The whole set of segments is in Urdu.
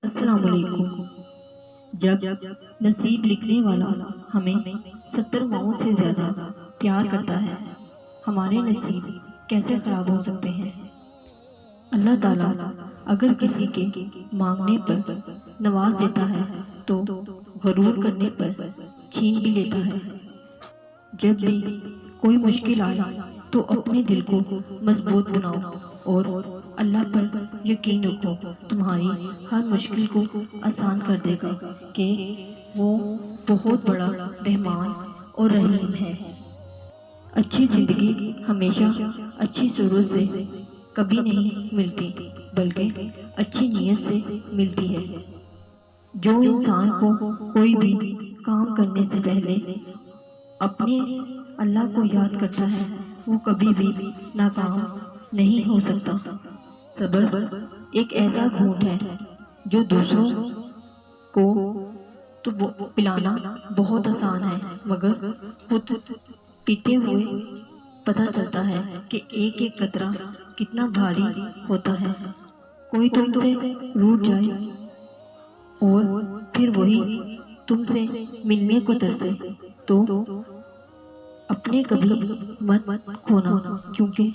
السلام علیکم۔ جب نصیب لکھنے والا ہمیں 70 ماؤں سے زیادہ پیار کرتا ہے، ہمارے نصیب کیسے خراب ہو سکتے ہیں؟ اللہ تعالیٰ اگر کسی کے مانگنے پر نواز دیتا ہے تو غرور کرنے پر چھین بھی لیتا ہے۔ جب بھی کوئی مشکل آئے تو اپنے دل کو مضبوط بناؤ اور اللہ پر یقین رکھو، تمہاری ہر مشکل کو آسان کر دے گا کہ وہ بہت بڑا رحمان اور رحیم ہے۔ اچھی زندگی ہمیشہ اچھی صورت سے کبھی نہیں ملتی بلکہ اچھی نیت سے ملتی ہے۔ جو انسان کو کوئی بھی کام کرنے سے پہلے اپنے اللہ کو یاد کرتا ہے وہ کبھی بھی ناکام نہیں ہو سکتا۔ صبر ایک ایسا گھونٹ ہے جو دوسروں کو تو پلانا بہت آسان ہے، مگر خود پیتے ہوئے پتہ چلتا ہے کہ ایک ایک قطرہ کتنا بھاری ہوتا ہے۔ کوئی تم سے روٹھ جائے اور پھر وہی تم سے ملنے کو ترسے تو اپنے کبھی مت کھونا، کیونکہ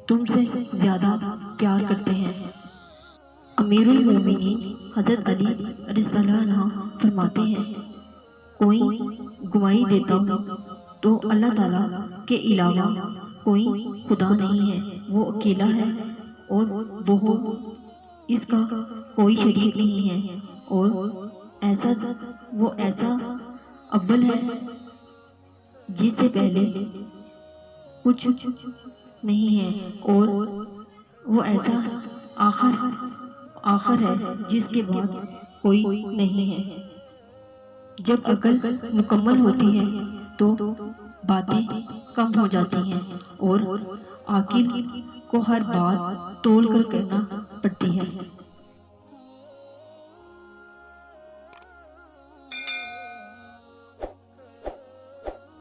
تم سے زیادہ پیار کرتے ہیں۔ امیر المومنین حضرت علی رضی اللہ عنہ فرماتے ہیں، کوئی گواہی دیتا ہوں تو اللہ تعالیٰ کے علاوہ کوئی خدا نہیں ہے، وہ اکیلا ہے اور اس کا کوئی شریک نہیں ہے، اور وہ ایسا اول ہے جس سے پہلے کچھ نہیں ہے، اور وہ ایسا آخر ہے جس کے بعد کوئی نہیں ہے۔ جب عقل مکمل ہوتی ہے تو باتیں کم ہو جاتی ہیں اور عاقل کو ہر بات تول کر کرنا پڑتی ہے۔